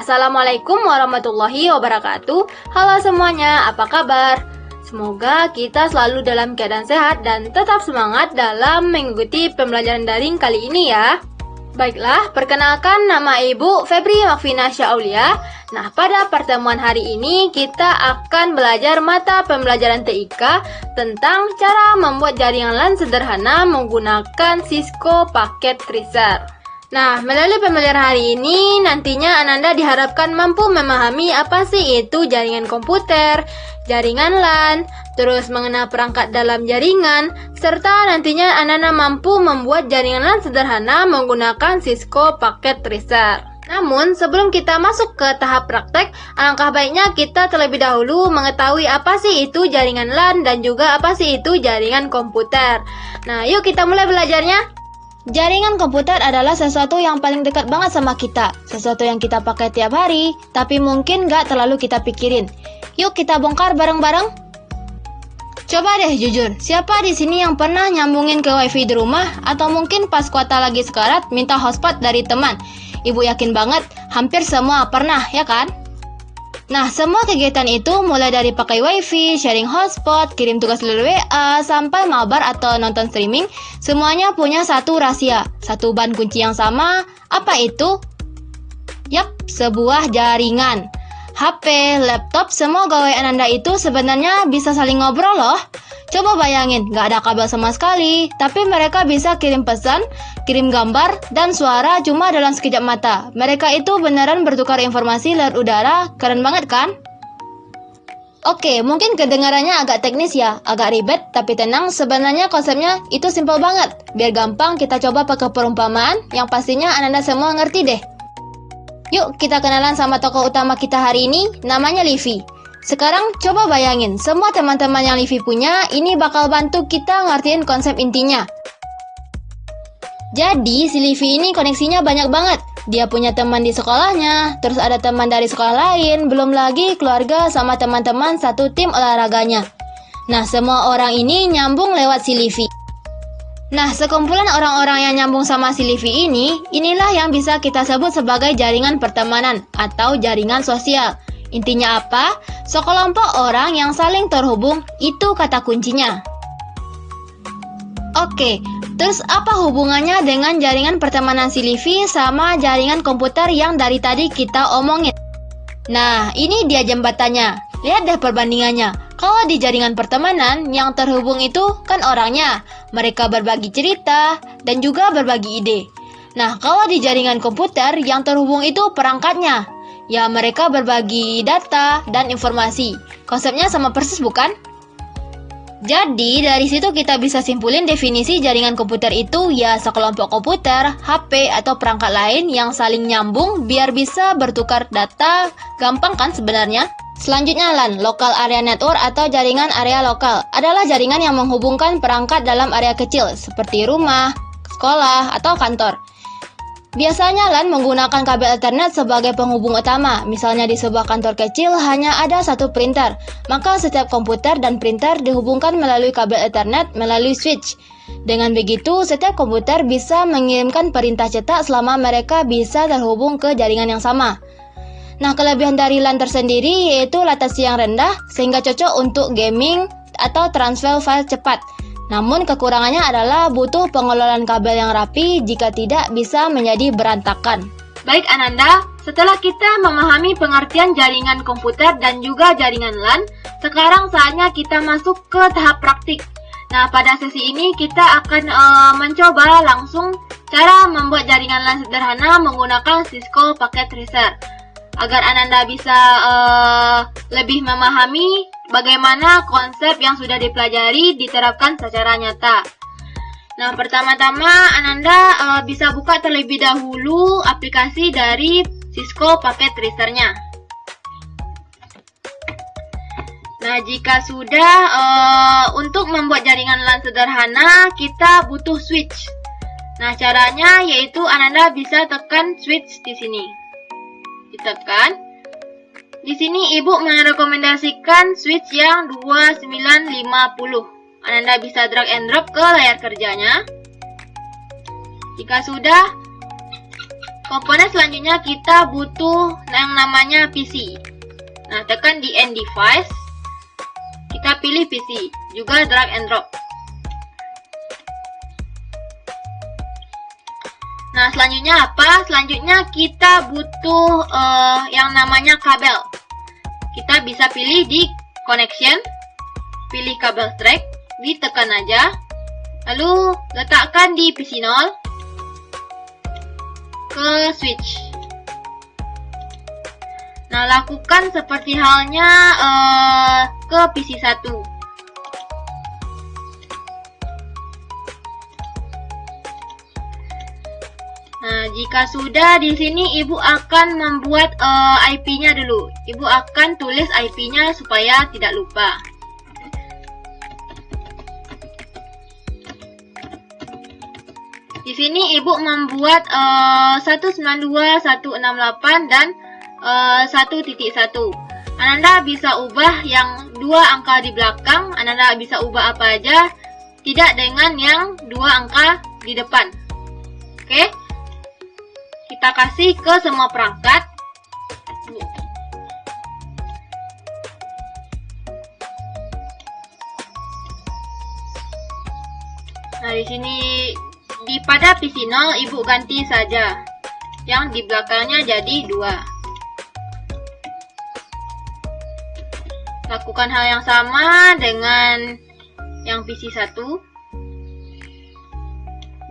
Assalamualaikum warahmatullahi wabarakatuh. Halo semuanya, apa kabar? Semoga kita selalu dalam keadaan sehat dan tetap semangat dalam mengikuti pembelajaran daring kali ini ya. Baiklah, perkenalkan nama Ibu Febri Makfina Syaulia. Nah, pada pertemuan hari ini kita akan belajar mata pembelajaran TIK tentang cara membuat jaringan LAN sederhana menggunakan Cisco paket tracer. Nah, melalui pembelajaran hari ini, nantinya Ananda diharapkan mampu memahami apa sih itu jaringan komputer, jaringan LAN, terus mengenal perangkat dalam jaringan, serta nantinya Ananda mampu membuat jaringan LAN sederhana menggunakan Cisco paket tracer. Namun, sebelum kita masuk ke tahap praktek, alangkah baiknya kita terlebih dahulu mengetahui apa sih itu jaringan LAN dan juga apa sih itu jaringan komputer. Nah, yuk kita mulai belajarnya. Jaringan komputer adalah sesuatu yang paling dekat banget sama kita, sesuatu yang kita pakai tiap hari, tapi mungkin gak terlalu kita pikirin. Yuk kita bongkar bareng-bareng. Coba deh jujur, siapa di sini yang pernah nyambungin ke wifi di rumah, atau mungkin pas kuota lagi sekarat minta hotspot dari teman? Ibu yakin banget, hampir semua pernah, ya kan? Nah, semua kegiatan itu mulai dari pakai wifi, sharing hotspot, kirim tugas melalui WA, sampai mabar atau nonton streaming, semuanya punya satu rahasia, satu ban kunci yang sama. Apa itu? Yap, sebuah jaringan. HP, laptop, semua gawaian Anda itu sebenarnya bisa saling ngobrol loh. Coba bayangin, gak ada kabel sama sekali, tapi mereka bisa kirim pesan, kirim gambar, dan suara cuma dalam sekejap mata. Mereka itu beneran bertukar informasi lewat udara, keren banget kan? Oke, mungkin kedengarannya agak teknis ya, agak ribet, tapi tenang, sebenarnya konsepnya itu simpel banget. Biar gampang, kita coba pakai perumpamaan yang pastinya Ananda semua ngerti deh. Yuk, kita kenalan sama tokoh utama kita hari ini, namanya Livi. Sekarang coba bayangin, semua teman-teman yang Livi punya, ini bakal bantu kita ngertiin konsep intinya. Jadi, si Livi ini koneksinya banyak banget. Dia punya teman di sekolahnya, terus ada teman dari sekolah lain, belum lagi keluarga sama teman-teman satu tim olahraganya. Nah, semua orang ini nyambung lewat si Livi. Nah, sekumpulan orang-orang yang nyambung sama si Livi ini, inilah yang bisa kita sebut sebagai jaringan pertemanan atau jaringan sosial. Intinya apa? Sekelompok orang yang saling terhubung, itu kata kuncinya. Oke, terus apa hubungannya dengan jaringan pertemanan si Livi sama jaringan komputer yang dari tadi kita omongin? Nah, ini dia jembatannya. Lihat deh perbandingannya. Kalau di jaringan pertemanan, yang terhubung itu kan orangnya. Mereka berbagi cerita dan juga berbagi ide. Nah, kalau di jaringan komputer, yang terhubung itu perangkatnya. Ya, mereka berbagi data dan informasi. Konsepnya sama persis bukan? Jadi, dari situ kita bisa simpulin definisi jaringan komputer itu ya sekelompok komputer, HP, atau perangkat lain yang saling nyambung biar bisa bertukar data. Gampang kan sebenarnya? Selanjutnya LAN, Local Area Network atau jaringan area lokal, adalah jaringan yang menghubungkan perangkat dalam area kecil seperti rumah, sekolah, atau kantor. Biasanya LAN menggunakan kabel Ethernet sebagai penghubung utama. Misalnya di sebuah kantor kecil hanya ada satu printer, maka setiap komputer dan printer dihubungkan melalui kabel Ethernet melalui switch. Dengan begitu, setiap komputer bisa mengirimkan perintah cetak selama mereka bisa terhubung ke jaringan yang sama. Nah, kelebihan dari LAN tersendiri yaitu latensi yang rendah sehingga cocok untuk gaming atau transfer file cepat. Namun kekurangannya adalah butuh pengelolaan kabel yang rapi, jika tidak bisa menjadi berantakan. Baik Ananda, setelah kita memahami pengertian jaringan komputer dan juga jaringan LAN, sekarang saatnya kita masuk ke tahap praktik. Nah, pada sesi ini kita akan mencoba langsung cara membuat jaringan LAN sederhana menggunakan Cisco paket tracer. Agar Ananda bisa lebih memahami bagaimana konsep yang sudah dipelajari diterapkan secara nyata. Nah, pertama-tama Ananda bisa buka terlebih dahulu aplikasi dari Cisco paket tracernya. Nah, jika sudah, untuk membuat jaringan LAN sederhana, kita butuh switch. Nah, caranya yaitu Ananda bisa tekan switch di sini. Ditekan. Di sini ibu merekomendasikan switch yang 2950. Ananda bisa drag and drop ke layar kerjanya. Jika sudah, Komponen selanjutnya kita butuh yang namanya PC. Nah, tekan di End Device. Kita pilih PC, juga drag and drop. Nah, selanjutnya apa? Selanjutnya kita butuh yang namanya kabel. Kita bisa pilih di Connection, pilih kabel track, ditekan aja. Lalu letakkan di PC 0 ke switch. Nah, lakukan seperti halnya ke PC 1. Nah, jika sudah, di sini Ibu akan membuat IP-nya dulu. Ibu akan tulis IP-nya supaya tidak lupa. Di sini Ibu membuat 192.168 dan 1.1. Ananda bisa ubah yang 2 angka di belakang, Ananda bisa ubah apa aja, tidak dengan yang 2 angka di depan. Oke, kita kasih ke semua perangkat. Nah, di sini pada PC 0 Ibu ganti saja yang di belakangnya jadi 2. Lakukan hal yang sama dengan yang PC 1.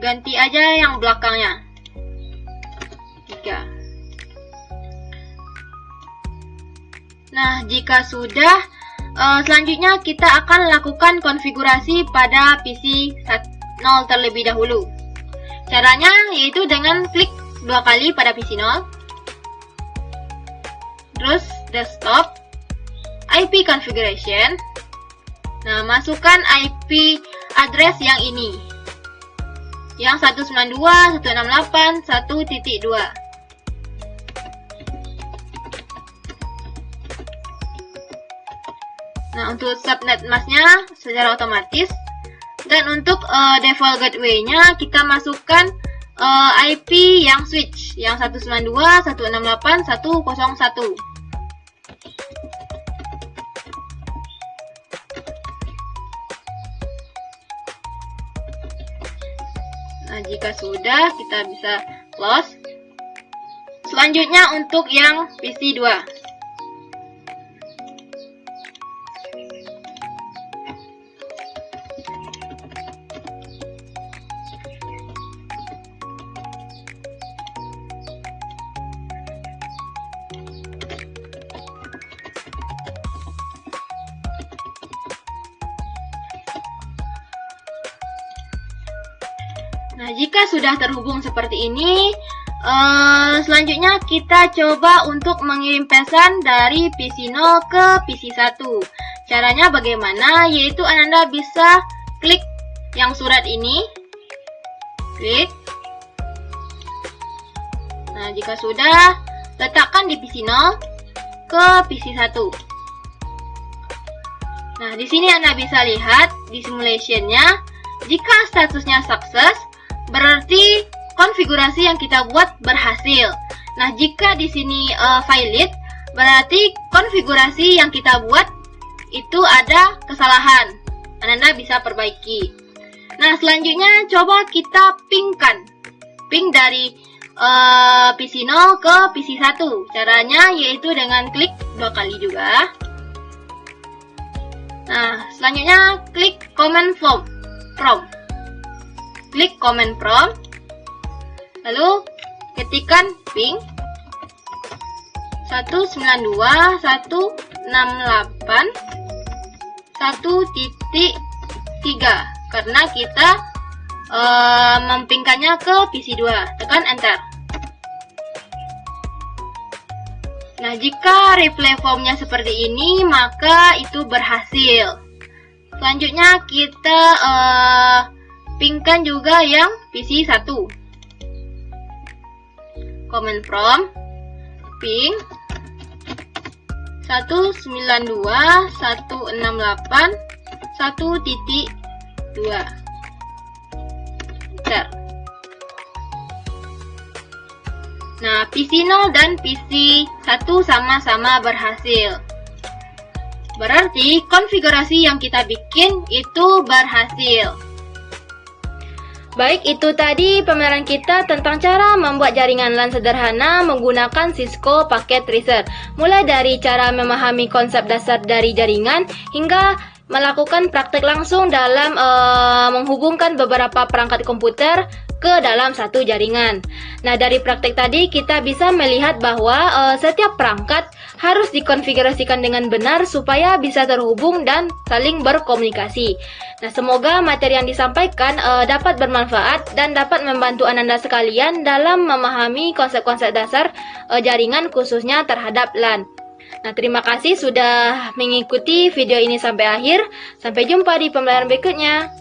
Ganti aja yang belakangnya 3. Nah, jika sudah, selanjutnya kita akan lakukan konfigurasi pada PC 0 terlebih dahulu. Caranya yaitu dengan klik 2 kali pada PC 0. Terus desktop, IP configuration. Nah, masukkan IP address yang ini. Yang 192.168.1.2. Nah, untuk subnet masknya secara otomatis. Dan untuk default gateway-nya kita masukkan IP yang switch yang 192.168.1.1. Nah, jika sudah, kita bisa close. Selanjutnya untuk yang PC 2. Nah, jika sudah terhubung seperti ini, selanjutnya kita coba untuk mengirim pesan dari PC 0 ke PC 1. Caranya bagaimana? Yaitu Ananda bisa klik yang surat ini. Klik. Nah, jika sudah, letakkan di PC 0 ke PC 1. Nah, di sini Anda bisa lihat di simulation-nya, jika statusnya sukses, berarti konfigurasi yang kita buat berhasil. Nah, jika di sini valid, berarti konfigurasi yang kita buat itu ada kesalahan. Anda bisa perbaiki. Nah, selanjutnya coba kita pingkan. Ping dari PC 0 ke PC 1. Caranya yaitu dengan klik 2 kali juga. Nah, selanjutnya klik command prompt. Klik command prompt, lalu ketikkan ping 192.168.1.3 karena kita mempingkannya ke PC 2. Tekan enter. Nah, jika replay formnya seperti ini, maka itu berhasil. Selanjutnya kita pingkan juga yang PC 1. Command prompt ping 192.168.1.2. Enter. Nah, PC0 dan PC1 sama-sama berhasil. Berarti konfigurasi yang kita bikin itu berhasil. Baik, itu tadi pemaparan kita tentang cara membuat jaringan LAN sederhana menggunakan Cisco Packet Tracer. Mulai dari cara memahami konsep dasar dari jaringan hingga melakukan praktek langsung dalam menghubungkan beberapa perangkat komputer ke dalam satu jaringan. Nah, dari praktek tadi kita bisa melihat bahwa setiap perangkat harus dikonfigurasikan dengan benar supaya bisa terhubung dan saling berkomunikasi. Nah, semoga materi yang disampaikan dapat bermanfaat dan dapat membantu Anda sekalian dalam memahami konsep-konsep dasar jaringan khususnya terhadap LAN. Nah, terima kasih sudah mengikuti video ini sampai akhir. Sampai jumpa di pembelajaran berikutnya.